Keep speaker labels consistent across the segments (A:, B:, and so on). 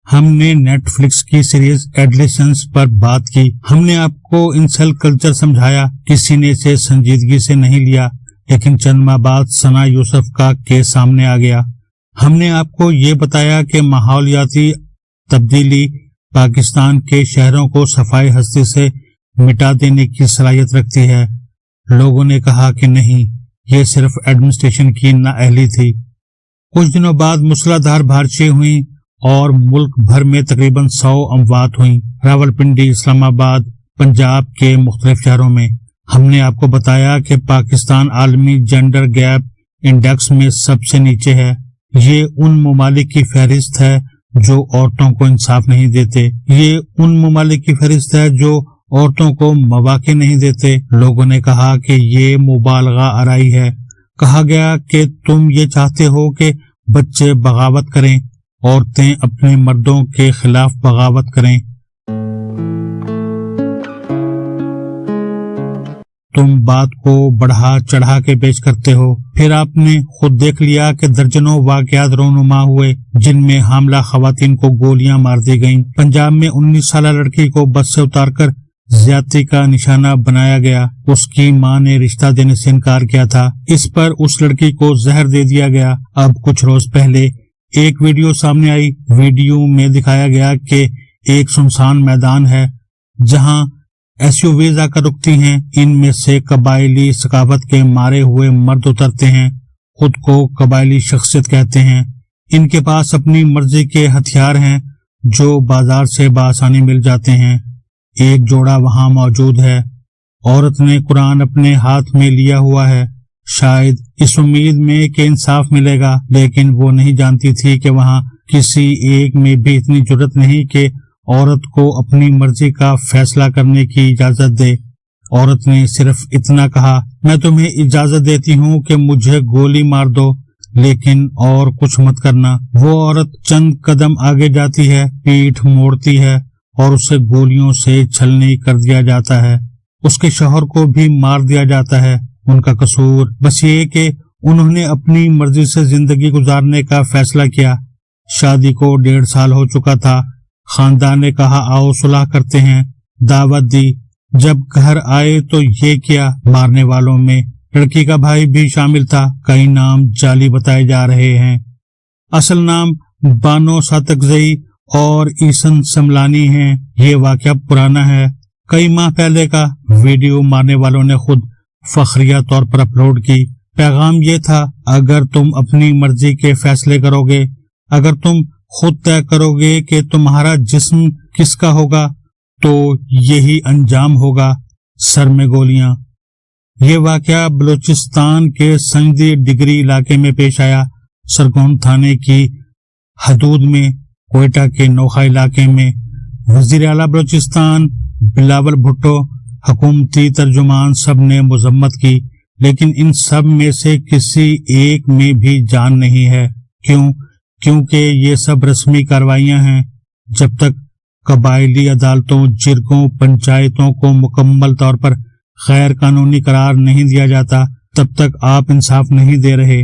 A: ہم نے net flicks کی سیریز ایڈلیشنز پر بات کی. ہم نے آپ کو انسل کلچر سمجھایا. کسی نے اسے سنجیدگی سے نہیں لیا، لیکن چند ماہ بعد ثنا یوسف کا کیس سامنے آ گیا. ہم نے آپ کو یہ بتایا کہ ماحولیاتی تبدیلی پاکستان کے شہروں کو صفائی ہستی سے مٹا دینے کی صلاحیت رکھتی ہے. لوگوں نے کہا کہ نہیں، یہ صرف ایڈمنسٹریشن کی نااہلی تھی. کچھ دنوں بعد موسلادھار بارشیں ہوئیں اور ملک بھر میں تقریباً 100 اموات ہوئیں. راولپنڈی، اسلام آباد، پنجاب کے مختلف شہروں میں. ہم نے آپ کو بتایا کہ پاکستان عالمی جینڈر گیپ انڈیکس میں سب سے نیچے ہے. یہ ان ممالک کی فہرست ہے جو عورتوں کو انصاف نہیں دیتے. یہ ان ممالک کی فہرست ہے جو عورتوں کو مواقع نہیں دیتے. لوگوں نے کہا کہ یہ مبالغہ آرائی ہے. کہا گیا کہ تم یہ چاہتے ہو کہ بچے بغاوت کریں، عورتیں اپنے مردوں کے خلاف بغاوت کریں. تم بات کو بڑھا چڑھا کے پیش کرتے ہو. پھر آپ نے خود دیکھ لیا کہ درجنوں واقعات رونما ہوئے جن میں حاملہ خواتین کو گولیاں مار دی گئیں. پنجاب میں 19 سالہ لڑکی کو بس سے اتار کر زیادتی کا نشانہ بنایا گیا. اس کی ماں نے رشتہ دینے سے انکار کیا تھا. اس پر اس لڑکی کو زہر دے دیا گیا. اب کچھ روز پہلے ایک ویڈیو سامنے آئی. ویڈیو میں دکھایا گیا کہ ایک سنسان میدان ہے جہاں SUVs آ کر رکتی ہیں. ان میں سے قبائلی ثقافت کے مارے ہوئے مرد اترتے ہیں. خود کو قبائلی شخصیت کہتے ہیں. ان کے پاس اپنی مرضی کے ہتھیار ہیں جو بازار سے بآسانی مل جاتے ہیں. ایک جوڑا وہاں موجود ہے. عورت نے قرآن اپنے ہاتھ میں لیا ہوا ہے، شاید اس امید میں کہ انصاف ملے گا، لیکن وہ نہیں جانتی تھی کہ وہاں کسی ایک میں بھی اتنی جرت نہیں کہ عورت کو اپنی مرضی کا فیصلہ کرنے کی اجازت دے. عورت نے صرف اتنا کہا، میں تمہیں اجازت دیتی ہوں کہ مجھے گولی مار دو، لیکن اور کچھ مت کرنا. وہ عورت چند قدم آگے جاتی ہے، پیٹھ موڑتی ہے اور اسے گولیوں سے چھلنی کر دیا جاتا ہے. اس کے شوہر کو بھی مار دیا جاتا ہے. ان کا قصور بس یہ کہ انہوں نے اپنی مرضی سے زندگی گزارنے کا فیصلہ کیا. شادی کو 1.5 سال ہو چکا تھا. خاندان نے کہا آؤ صلح کرتے ہیں. دعوت دی. جب گھر آئے تو یہ کیا. مارنے والوں میں لڑکی کا بھائی بھی شامل تھا. کئی نام جعلی بتائے جا رہے ہیں. اصل نام بانو ساتکزئی اور ایسن سملانی ہیں. یہ واقعہ پرانا ہے، کئی ماہ پہلے کا. ویڈیو مارنے والوں نے خود فخریہ طور پر اپلوڈ کی. پیغام یہ تھا، اگر تم اپنی مرضی کے فیصلے کرو گے، اگر تم خود طے کرو گے کہ تمہارا جسم کس کا ہوگا تو یہی انجام ہوگا، سر میں گولیاں. یہ واقعہ بلوچستان کے سنجدی ڈگری علاقے میں پیش آیا. سرگون تھانے کی حدود میں، کوئٹہ کے نوخہ علاقے میں. وزیر اعلیٰ بلوچستان بلاول بھٹو، حکومتی ترجمان سب نے مذمت کی، لیکن ان سب میں سے کسی ایک میں بھی جان نہیں ہے. کیونکہ یہ سب رسمی کارروائیاں ہیں. جب تک قبائلی عدالتوں، جرگوں، پنچایتوں کو مکمل طور پر غیر قانونی قرار نہیں دیا جاتا، تب تک آپ انصاف نہیں دے رہے.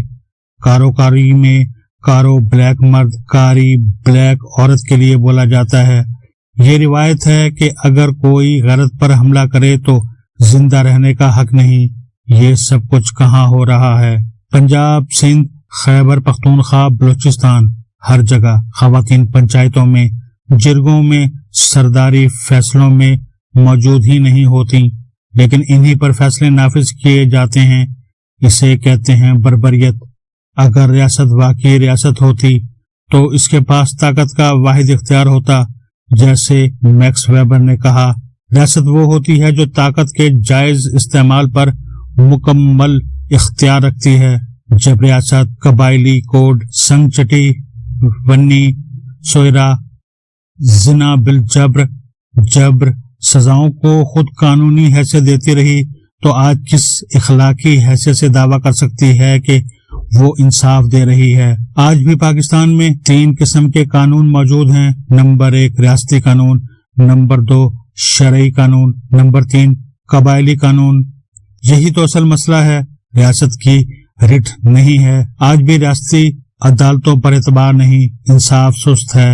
A: کاروکاری میں کارو بلیک مرد، کاری بلیک عورت کے لیے بولا جاتا ہے. یہ روایت ہے کہ اگر کوئی غیرت پر حملہ کرے تو زندہ رہنے کا حق نہیں. یہ سب کچھ کہاں ہو رہا ہے؟ پنجاب، سندھ، خیبر پختونخوا، بلوچستان، ہر جگہ خواتین پنچایتوں میں، جرگوں میں، سرداری فیصلوں میں موجود ہی نہیں ہوتی، لیکن انہی پر فیصلے نافذ کیے جاتے ہیں. اسے کہتے ہیں بربریت. اگر ریاست واقعی ریاست ہوتی تو اس کے پاس طاقت کا واحد اختیار ہوتا. جیسے میکس ویبر نے کہا، ریاست وہ ہوتی ہے جو طاقت کے جائز استعمال پر مکمل اختیار رکھتی ہے. جب ریاست قبائلی کوڈ، سنگ چٹی، ونی، سوئرا، زنا بالجبر، جبر، سزاؤں کو خود قانونی حیثیت دیتی رہی تو آج کس اخلاقی حیثیت سے دعویٰ کر سکتی ہے کہ وہ انصاف دے رہی ہے؟ آج بھی پاکستان میں 3 قسم کے قانون موجود ہیں. نمبر 1 ریاستی قانون، نمبر 2 شرعی قانون، نمبر 3 قبائلی قانون. یہی تو اصل مسئلہ ہے. ریاست کی رٹ نہیں ہے. آج بھی ریاستی عدالتوں پر اعتبار نہیں. انصاف سست ہے.